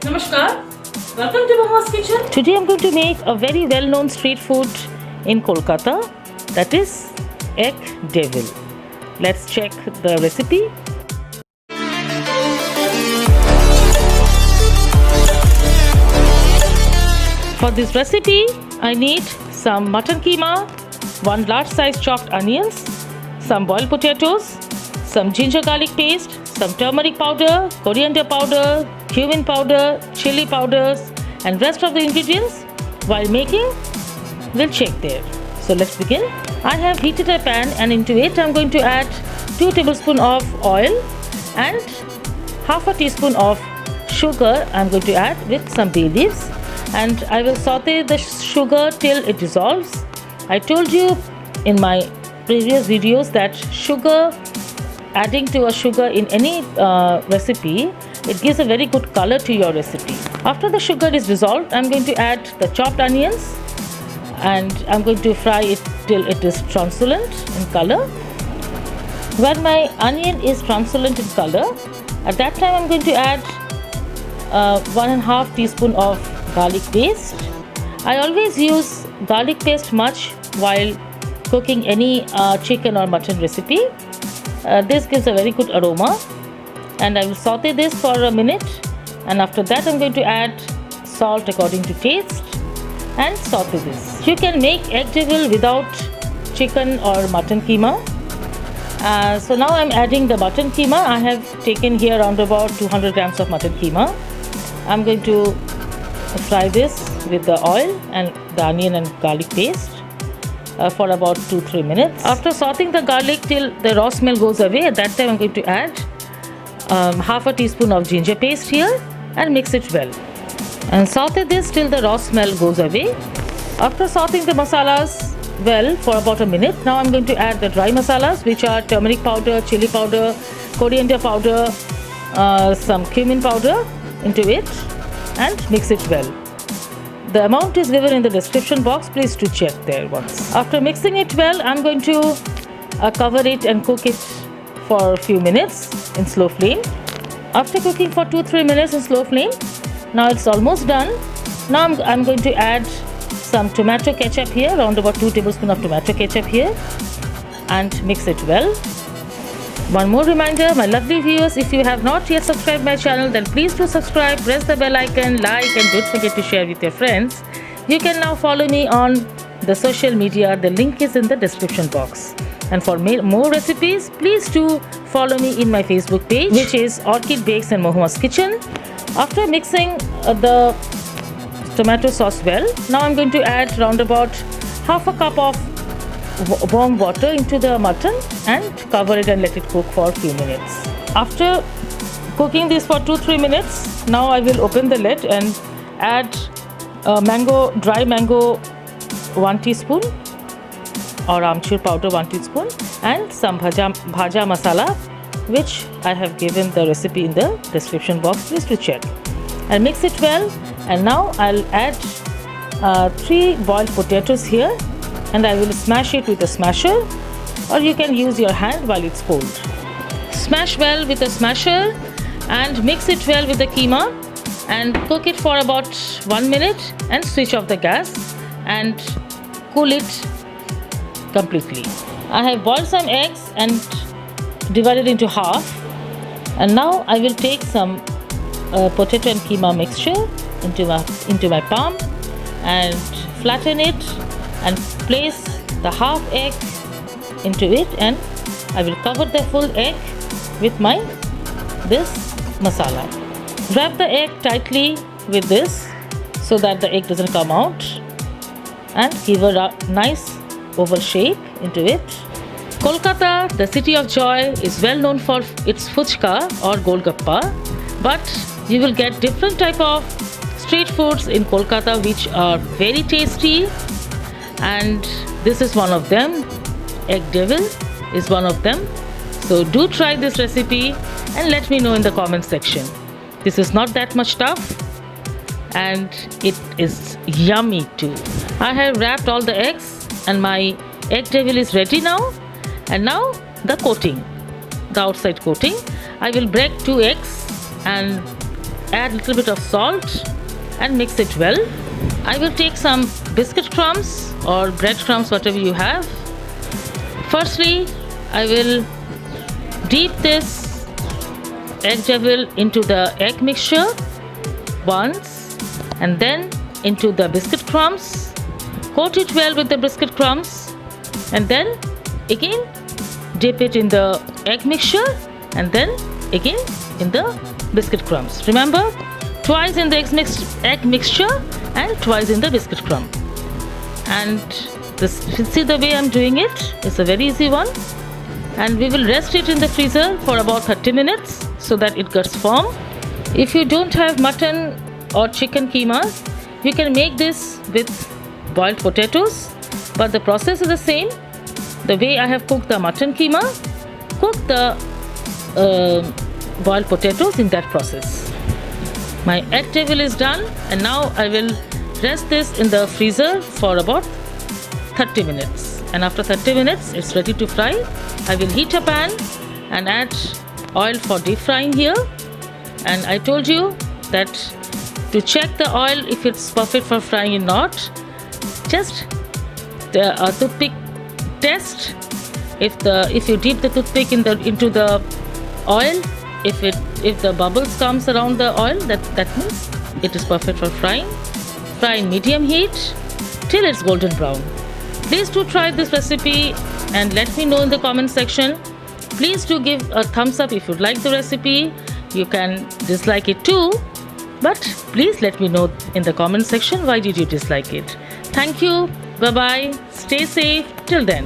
Namaskar. Welcome to Mama's Kitchen. Today I'm going to make a very well-known street food in Kolkata, that is egg devil. Let's check the recipe. For this recipe, I need some mutton keema, 1 large size chopped onions, some boiled potatoes, some ginger garlic paste, some turmeric powder, coriander powder, cumin powder, chili powders, and rest of the ingredients. While making, we'll check there. So let's begin. I have heated a pan and into it I'm going to add 2 tablespoons of oil and half a teaspoon of sugar. I'm going to add with some bay leaves, and I will saute the sugar till it dissolves. I told you in my previous videos that adding to a sugar in any recipe, it gives a very good color to your recipe. After the sugar is dissolved, I'm going to add the chopped onions and I'm going to fry it till it is translucent in color. When my onion is translucent in color, at that time I'm going to add 1.5 teaspoon of garlic paste. I always use garlic paste much while cooking any chicken or mutton recipe. This gives a very good aroma, and I will saute this for a minute, and after that I'm going to add salt according to taste and saute this. You can make egg devil without chicken or mutton keema. So now I'm adding the mutton keema. I have taken here around about 200 grams of mutton keema. I'm going to fry this with the oil and the onion and garlic paste for about 2-3 minutes. After sauteing the garlic till the raw smell goes away, at that time I'm going to add half a teaspoon of ginger paste here and mix it well. And saute this till the raw smell goes away. After sauteing the masalas well for about a minute, now I'm going to add the dry masalas, which are turmeric powder, chili powder, coriander powder, some cumin powder into it, and mix it well. The amount is given in the description box, please to check there once. After mixing it well, I'm going to cover it and cook it for a few minutes in slow flame. After cooking for 2-3 minutes in slow flame, now it's almost done. Now I'm going to add some tomato ketchup here, around about 2 tablespoons of tomato ketchup here, and mix it well. One more reminder, my lovely viewers, if you have not yet subscribed my channel, then please do subscribe, press the bell icon, like, and don't forget to share with your friends. You can now follow me on the social media. The link is in the description box. And for more recipes, please do follow me in my Facebook page, which is Orchid Bakes and Mohuma's Kitchen. After mixing the tomato sauce well, now I'm going to add around about half a cup of warm water into the mutton and cover it and let it cook for a few minutes. After cooking this for 2-3 minutes, now I will open the lid and add dry mango 1 teaspoon or amchur powder 1 teaspoon and some bhaja masala, which I have given the recipe in the description box, please to check. I'll mix it well, and now I'll add 3 boiled potatoes here, and I will smash it with a smasher, or you can use your hand while it's cold. Smash well with a smasher and mix it well with the keema and cook it for about 1 minute and switch off the gas and cool it completely. I have boiled some eggs and divided into half, and now I will take some potato and keema mixture into my palm and flatten it and place the half egg into it, and I will cover the full egg with this masala. Wrap the egg tightly with this so that the egg doesn't come out, and give a nice oval shape into it. Kolkata, the city of joy, is well known for its fuchka or golgappa, but you will get different type of street foods in Kolkata which are very tasty, and this is one of them. Egg devil is one of them. So do try this recipe and let me know in the comment section. This is not that much tough and it is yummy too. I have wrapped all the eggs and my egg devil is ready now. And now the coating, the outside coating. I will break 2 eggs and add a little bit of salt and mix it well. I will take some biscuit crumbs or bread crumbs, whatever you have. Firstly, I will dip this egg devil into the egg mixture once, and then into the biscuit crumbs. Coat it well with the biscuit crumbs, and then again dip it in the egg mixture, and then again in the biscuit crumbs. Remember, twice in the egg mixture and twice in the biscuit crumb. And see the way I'm doing it? It's a very easy one. And we will rest it in the freezer for about 30 minutes so that it gets firm. If you don't have mutton or chicken keema, you can make this with boiled potatoes, but the process is the same. The way I have cooked the mutton keema, cook the boiled potatoes in that process. My egg devil is done, and now I will rest this in the freezer for about 30 minutes. And after 30 minutes, it's ready to fry. I will heat a pan and add oil for deep frying here. And I told you that to check the oil if it's perfect for frying or not, just a toothpick test. If you dip the toothpick into the oil, if the bubbles comes around the oil, that means it is perfect for frying. Fry in medium heat till it's golden brown. Please do try this recipe and let me know in the comment section. Please do give a thumbs up if you like the recipe. You can dislike it too, but please let me know in the comment section why did you dislike it. Thank you. Bye bye. Stay safe till then.